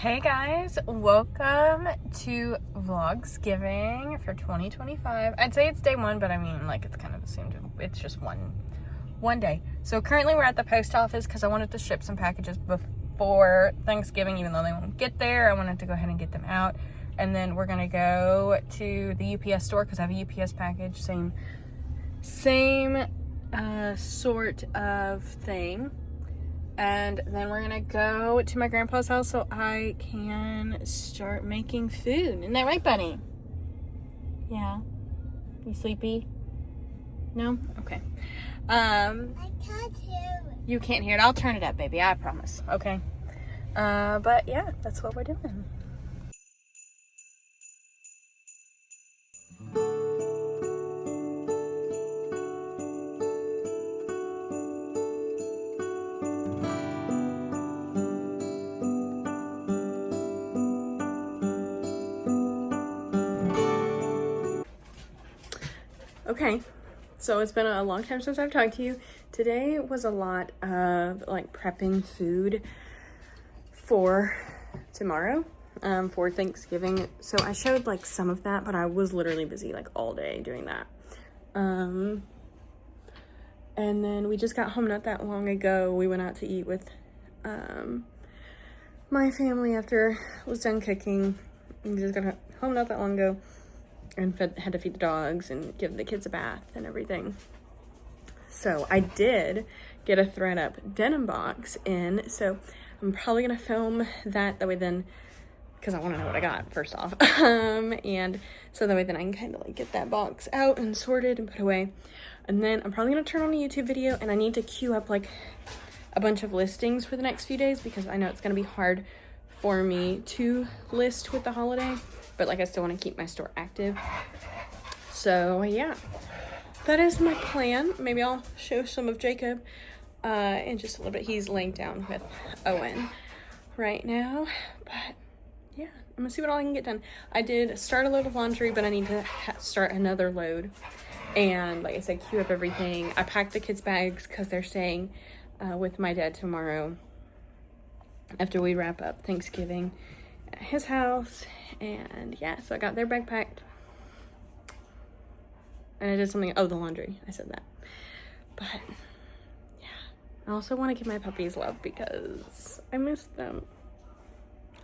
Hey guys, welcome to Vlogsgiving for 2025. I'd say it's day one, but I mean, like, it's kind of assumed it's just one day. So currently we're at the post office because I wanted to ship some packages before Thanksgiving, even though they won't get there. I wanted to go ahead and get them out. And then we're gonna go to the UPS store because I have a UPS package, same sort of thing. And then we're gonna go to my grandpa's house so I can start making food. Isn't that right, buddy? Yeah. You sleepy? No? Okay. I can't hear it. You can't hear it. I'll turn it up, baby. I promise. Okay. But yeah, that's what we're doing. Okay, so it's been a long time since I've talked to you. Today was a lot of like prepping food for tomorrow, for Thanksgiving. So I showed like some of that, but I was literally busy like all day doing that. And then we just got home not that long ago. We went out to eat with my family after I was done cooking. We just got home not that long ago. And had to feed the dogs and give the kids a bath and everything. So I did get a thread up denim box in. So I'm probably gonna film that way then, because I want to know what I got first off. And so that way then I can kind of like get that box out and sorted and put away. And then I'm probably gonna turn on a YouTube video, and I need to queue up like a bunch of listings for the next few days because I know it's gonna be hard for me to list with the holiday. But like I still want to keep my store active. So yeah, that is my plan. Maybe I'll show some of Jacob in just a little bit. He's laying down with Owen right now. But yeah, I'm gonna see what all I can get done. I did start a load of laundry, but I need to start another load. And like I said, queue up everything. I packed the kids' bags because they're staying with my dad tomorrow after we wrap up Thanksgiving at his house. And yeah, so I got their bag packed, and I did something. Oh, the laundry, I said that. But yeah, I also want to give my puppies love because I miss them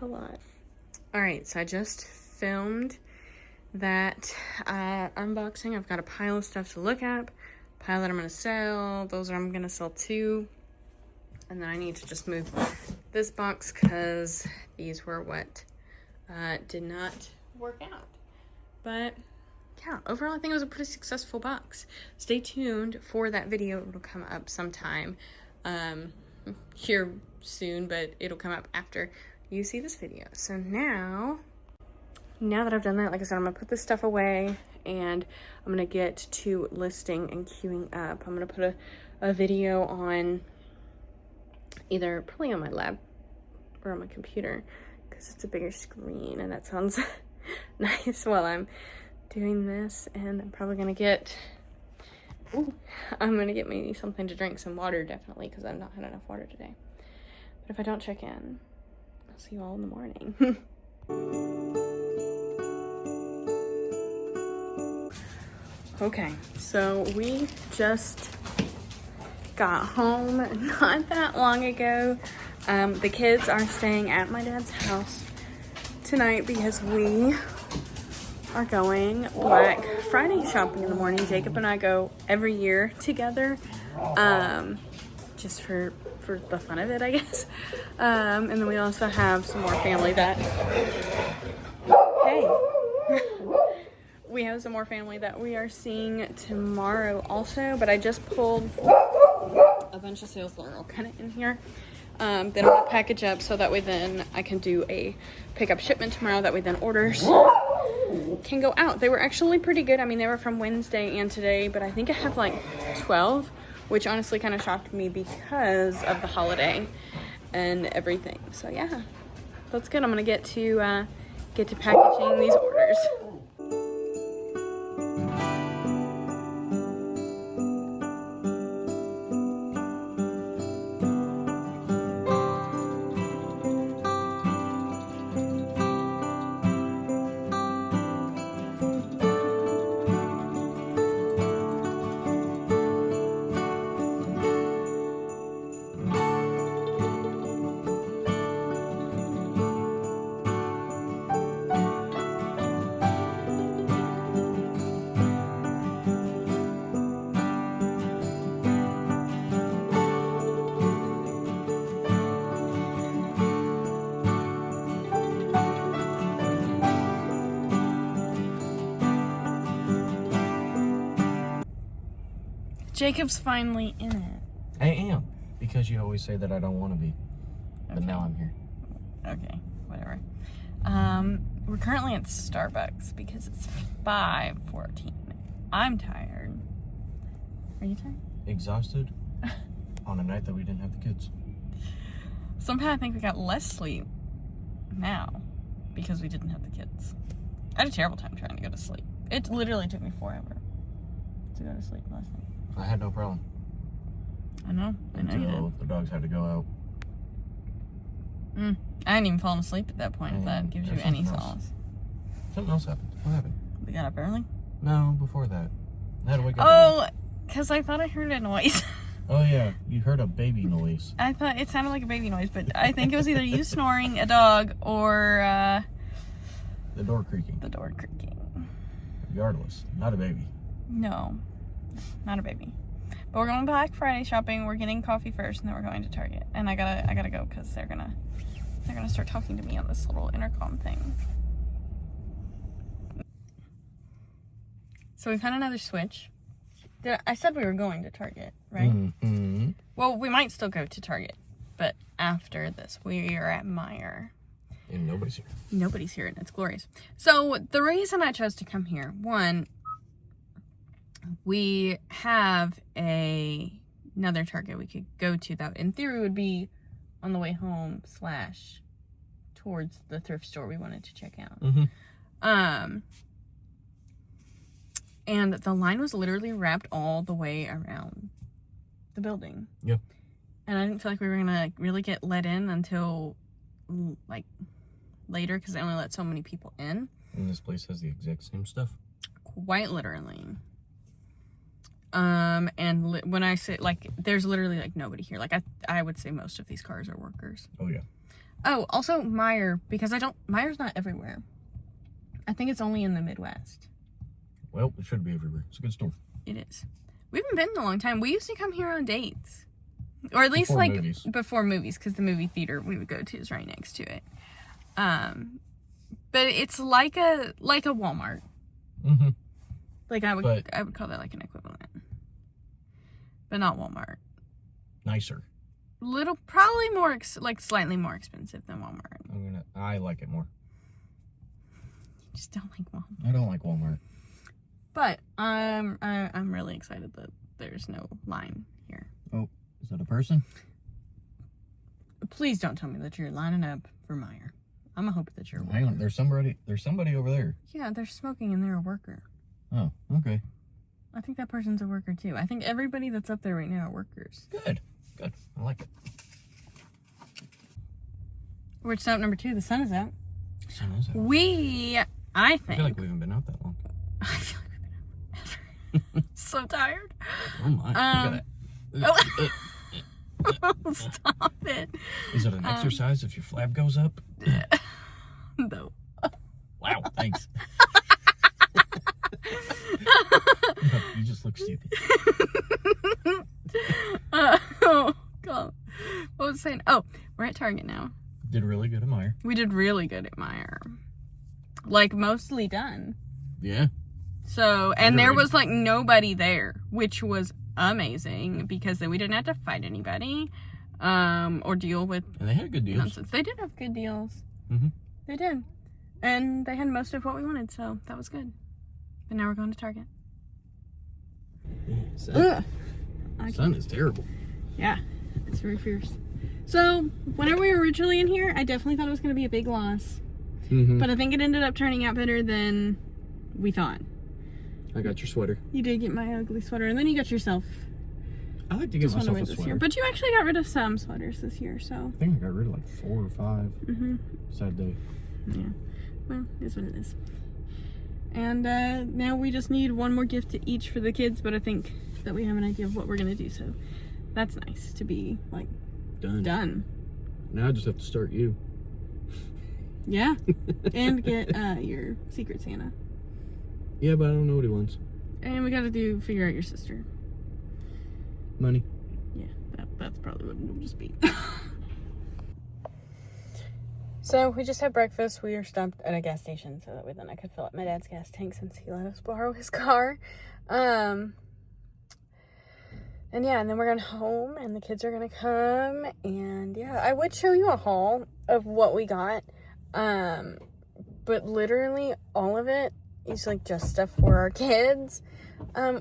a lot. All right, so I just filmed that unboxing. I've got a pile of stuff to look at, pile that I'm gonna sell, those I'm gonna sell too. And then I need to just move this box because these were what did not work out. But yeah, overall I think it was a pretty successful box. Stay tuned for that video. It'll come up sometime here soon, but it'll come up after you see this video. So now that I've done that, like I said, I'm gonna put this stuff away and I'm gonna get to listing and queuing up. I'm gonna put a video on either probably on my lab or on my computer because it's a bigger screen, and that sounds nice while I'm doing this. And I'm probably gonna get me something to drink, some water definitely, because I've not had enough water today. But if I don't check in, I'll see you all in the morning. Okay, so we just got home not that long ago. The kids are staying at my dad's house tonight because we are going Black Friday shopping in the morning. Jacob and I go every year together, just for the fun of it, I guess. And then we also have some more family that, we have some more family that we are seeing tomorrow also. But I just pulled a bunch of sales that are all kind of in here. Then I'm gonna package up so that way then I can do a pickup shipment tomorrow. That way then orders can go out. They were actually pretty good. I mean, they were from Wednesday and today, but I think I have like 12, which honestly kind of shocked me because of the holiday and everything. So yeah, that's good. I'm gonna get to packaging these orders. Jacob's finally in it. I am. Because you always say that I don't want to be. But Okay. now I'm here. Okay, whatever. We're currently at Starbucks because it's 5:14. I'm tired. Are you tired? Exhausted on a night that we didn't have the kids. Somehow I think we got less sleep now because we didn't have the kids. I had a terrible time trying to go to sleep. It literally took me forever to go to sleep last night. I had no problem. I know you did. Until the dogs had to go out. I hadn't even fallen asleep at that point, if that gives you There's any something else. solace. Something else happened. What happened? We got up early? No, before that. I had to wake up. Oh, because I thought I heard a noise. Oh, yeah. You heard a baby noise. I thought it sounded like a baby noise, but I think it was either you snoring, a dog, or The door creaking. the door creaking. Regardless. Not a baby. No, not a baby. But we're going Black Friday shopping. We're getting coffee first, and then we're going to Target. And I gotta go because they're gonna start talking to me on this little intercom thing. So we found another Switch. I said we were going to Target, right? Mm-hmm. Well, we might still go to Target, but after this, we are at Meijer. And nobody's here. Nobody's here, and it's glorious. So the reason I chose to come here, one, we have another Target we could go to that in theory would be on the way home / towards the thrift store we wanted to check out. Mm-hmm. And the line was literally wrapped all the way around the building. Yep. And I didn't feel like we were gonna really get let in until like later because they only let so many people in. And this place has the exact same stuff. Quite literally. And when I say like, there's literally like nobody here. Like I would say most of these cars are workers. Oh, yeah. Oh, also Meijer, because Meier's not everywhere. I think it's only in the Midwest. Well, it should be everywhere. It's a good store. It is. We haven't been in a long time. We used to come here on dates. Or at least Before movies. Before movies, because the movie theater we would go to is right next to it. But it's like a Walmart. Mm-hmm. Like I would call that like an equivalent. But not Walmart. Nicer. Probably more, slightly more expensive than Walmart. I like it more. You just don't like Walmart. I don't like Walmart. But I'm really excited that there's no line here. Oh, is that a person? Please don't tell me that you're lining up for Meijer. I'm gonna hope that you're. Hang on, there's somebody over there. Yeah, they're smoking and they're a worker. Oh, okay. I think that person's a worker too. I think everybody that's up there right now are workers. Good. I like it. We're at stop number 2. The sun is out. Sun is out. I think. I feel like we haven't been out that long. I feel like we've been out forever. So tired. Oh my. Stop it. Is it an exercise if your flab goes up? No. Wow, thanks. You just look stupid. Oh, God. What was I saying? Oh, we're at Target now. Did really good at Meijer. We did really good at Meijer. Like, mostly done. Yeah. So, and there was, like, nobody there, which was amazing, because then we didn't have to fight anybody, or deal with And they had good deals. nonsense. They did have good deals. Mm-hmm. They did. And they had most of what we wanted, so that was good. But now we're going to Target. Sun is terrible. Yeah, it's very fierce. So, whenever we were originally in here, I definitely thought it was going to be a big loss. Mm-hmm. But I think it ended up turning out better than we thought. I got your sweater. You did get my ugly sweater, and then you got yourself. I like to get myself a this sweater. year. But you actually got rid of some sweaters this year, so. I think I got rid of like 4 or 5. Mm-hmm. Sad day. Yeah. Well, it is what it is. And now we just need one more gift to each for the kids, but I think that we have an idea of what we're going to do, so that's nice to be, like, done. Now I just have to start you. Yeah. And get your Secret Santa. Yeah, but I don't know what he wants. And we got to figure out your sister. Money. Yeah, that's probably what it'll just be. So we just had breakfast. We were stopped at a gas station so that way then I could fill up my dad's gas tank since he let us borrow his car. And yeah, and then we're going home and the kids are going to come. And yeah, I would show you a haul of what we got. But literally all of it is like just stuff for our kids.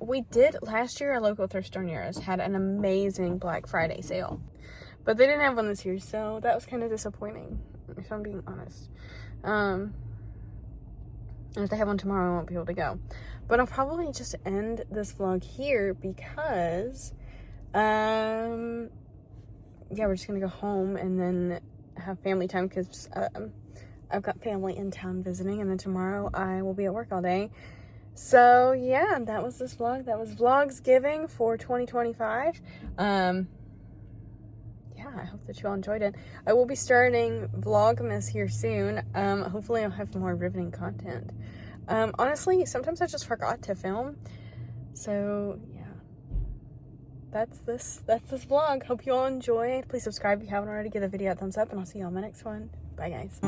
We did last year, our local thrift store near us had an amazing Black Friday sale. But they didn't have one this year, so that was kind of disappointing, if I'm being honest. And if they have one tomorrow, I won't be able to go. But I'll probably just end this vlog here because, yeah, we're just gonna go home and then have family time because I've got family in town visiting, and then tomorrow I will be at work all day. So yeah, that was this vlog. That was Vlogsgiving for 2025. Yeah, I hope that you all enjoyed it. I will be starting Vlogmas here soon. Hopefully I'll have more riveting content. Honestly, sometimes I just forgot to film. So yeah, that's this vlog. Hope you all enjoyed. Please subscribe if you haven't already. Give the video a thumbs up, and I'll see you on my next one. Bye guys.